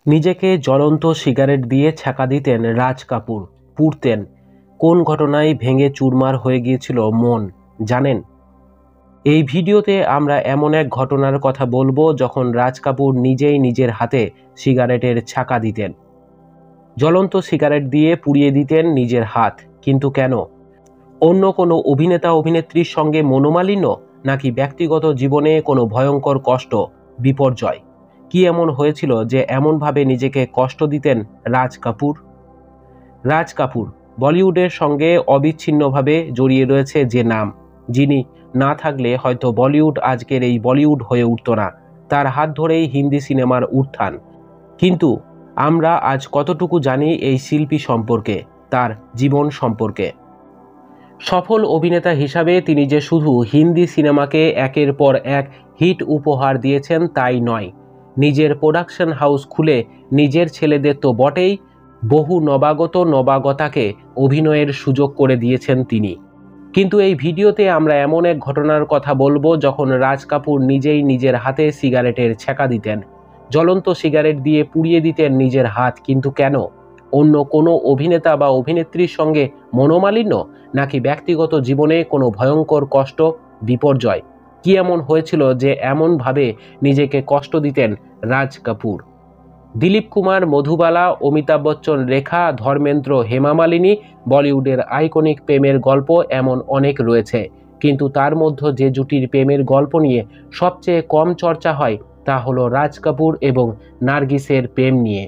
নিজেকে জ্বলন্ত সিগারেট দিয়ে ছ্যাঁকা দিতেন রাজ কাপুর, পুড়তেন। কোন ঘটনায় ভেঙে চুরমার হয়ে গিয়েছিল মন জানেন? এই ভিডিওতে আমরা এমন এক ঘটনার কথা বলবো যখন রাজ কাপুর নিজেই নিজের হাতে সিগারেটের ছ্যাঁকা দিতেন। জ্বলন্ত সিগারেট দিয়ে পুড়িয়ে দিতেন নিজের হাত। কিন্তু কেন? অন্য কোনো অভিনেতা অভিনেত্রীর সঙ্গে মনোমালিন্য, নাকি ব্যক্তিগত জীবনে কোনো ভয়ঙ্কর কষ্ট, বিপর্যয়? কি এমন হয়েছিল যে এমনভাবে নিজেকে কষ্ট দিতেন রাজ কাপুর? রাজ কাপুর বলিউডের সঙ্গে অবিচ্ছিন্নভাবে জড়িয়ে রয়েছে যে নাম, যিনি না থাকলে হয়তো বলিউড আজকের এই বলিউড হয়ে উঠত না। তার হাত ধরেই হিন্দি সিনেমার উত্থান। কিন্তু আমরা আজ কতটুকু জানি এই শিল্পী সম্পর্কে, তার জীবন সম্পর্কে? সফল অভিনেতা হিসাবে তিনি যে শুধু হিন্দি সিনেমাকে একের পর এক হিট উপহার দিয়েছেন তাই নয়, নিজের প্রোডাকশন হাউস খুলে নিজের ছেলেদের তো বটেই, বহু নবাগতাকে অভিনয়ের সুযোগ করে দিয়েছেন তিনি। কিন্তু এই ভিডিওতে আমরা এমন এক ঘটনার কথা বলবো যখন রাজ কাপুর নিজেই নিজের হাতে সিগারেটের ছ্যাঁকা দিতেন, জ্বলন্ত সিগারেট দিয়ে পুড়িয়ে দিতেন নিজের হাত। কিন্তু কেন? অন্য কোনো অভিনেতা বা অভিনেত্রীর সঙ্গে মনোমালিন্য, নাকি ব্যক্তিগত জীবনে কোনো ভয়ঙ্কর কষ্ট, বিপর্যয়? কি এমন হয়েছিল যে এমনভাবে নিজেকে কষ্ট দিতেন রাজ কাপুর? দিলীপ কুমার, মধুবালা, অমিতাভ বচ্চন, রেখা, ধর্মেন্দ্র, হেমা মালিনী, বলিউডের আইকনিক প্রেমের গল্প এমন অনেক রয়েছে। কিন্তু তার মধ্যে যে জুটির প্রেমের গল্প নিয়ে সবচেয়ে কম চর্চা হয় তা হলো রাজ কাপুর এবং নার্গিসের প্রেম নিয়ে।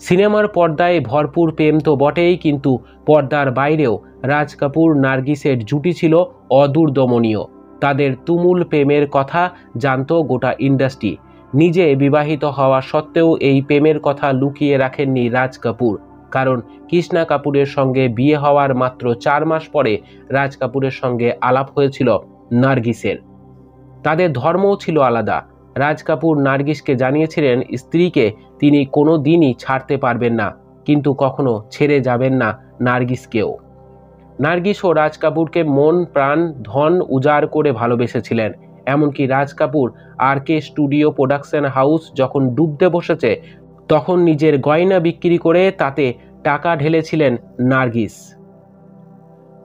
সিনেমার পর্দায় ভরপুর প্রেম তো বটেই, কিন্তু পর্দার বাইরেও রাজ কাপুর নার্গিসের জুটি ছিল অদূরদমনীয়। তাদের তুমুল প্রেমের কথা জানত গোটা ইন্ডাস্ট্রি। নিজে বিবাহিত হওয়া সত্ত্বেও এই প্রেমের কথা লুকিয়ে রাখেননি রাজ কাপুর। কারণ কৃষ্ণা কাপুরের সঙ্গে বিয়ে হওয়ার মাত্র 4 মাস পরে রাজ কাপুরের সঙ্গে আলাপ হয়েছিল নার্গিসের। তাদের ধর্মও ছিল আলাদা। রাজ কাপুর নার্গিসকে জানিয়েছিলেন স্ত্রীকে তিনি কোনো দিনই ছাড়তে পারবেন না, কিন্তু কখনো ছেড়ে যাবেন না নার্গিসকেও। নার্গিস ও রাজ কাপুরকে মন প্রাণ ধন উজাড় করে ভালোবেসেছিলেন। এমনকি Raj Kapoor RK studio production house যখন ডুবতে বসেছে, তখন নিজের গয়না বিক্রি করে তাতে টাকা ঢেলেছিলেন নার্গিস।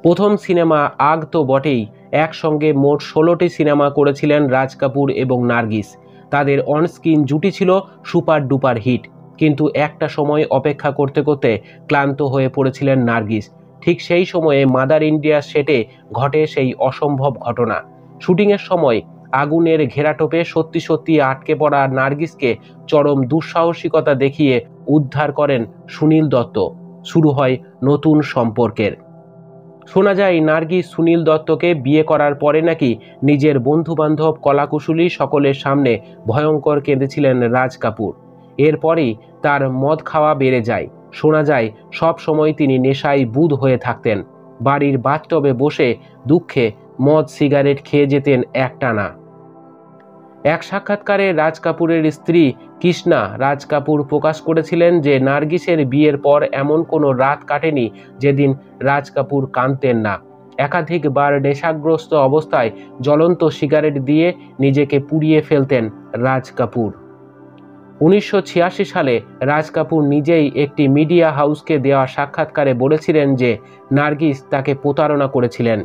প্রথম সিনেমা আগ তো বটেই, একসঙ্গে মোট 16টি সিনেমা করেছিলেন রাজ কাপুর এবং নার্গিস। তাদের অনস্ক্রিন জুটি ছিল সুপার ডুপার হিট। কিন্তু একটা সময় অপেক্ষা করতে করতে ক্লান্ত হয়ে পড়েছিলেন নার্গিস। ঠিক সেই সময়ে মাদার ইন্ডিয়া সেটে ঘটে সেই অসম্ভব ঘটনা। শুটিংয়ের সময় আগুনের ঘেরাটোপে সত্যি সত্যি আটকে পড়া নার্গিসকে চরম দুঃসাহসিকতা দেখিয়ে উদ্ধার করেন সুনীল দত্ত। শুরু হয় নতুন সম্পর্কের। শোনা যায় নার্গিস সুনীল দত্তকে বিয়ে করার পরে নাকি নিজের বন্ধুবান্ধব, কলাকুশলী সকলের সামনে ভয়ঙ্কর কেঁদেছিলেন রাজ কাপুর। এরপরেই তার মদ খাওয়া বেড়ে যায়। শোনা যায় সব সময় তিনি নেশায় বুঁদ হয়ে থাকতেন। বাড়ির বাথটবে বসে দুঃখে মদ সিগারেট খেয়ে যেতেন একটানা। এক সাক্ষাৎকারে রাজ কাপুরের স্ত্রী কৃষ্ণা রাজ কাপুর প্রকাশ করেছিলেন যে নার্গিসের বিয়ের পর এমন কোনো রাত কাটেনি যেদিন রাজ কাপুর কাঁদতেন না। একাধিকবার নেশাগ্রস্ত অবস্থায় জ্বলন্ত সিগারেট দিয়ে নিজেকে পুড়িয়ে ফেলতেন রাজ কাপুর। 1986 সালে রাজ কাপুর নিজেই একটি মিডিয়া হাউসকে দেওয়া সাক্ষাৎকারে বলেছিলেন যে নার্গিস তাকে প্রতারণা করেছিলেন।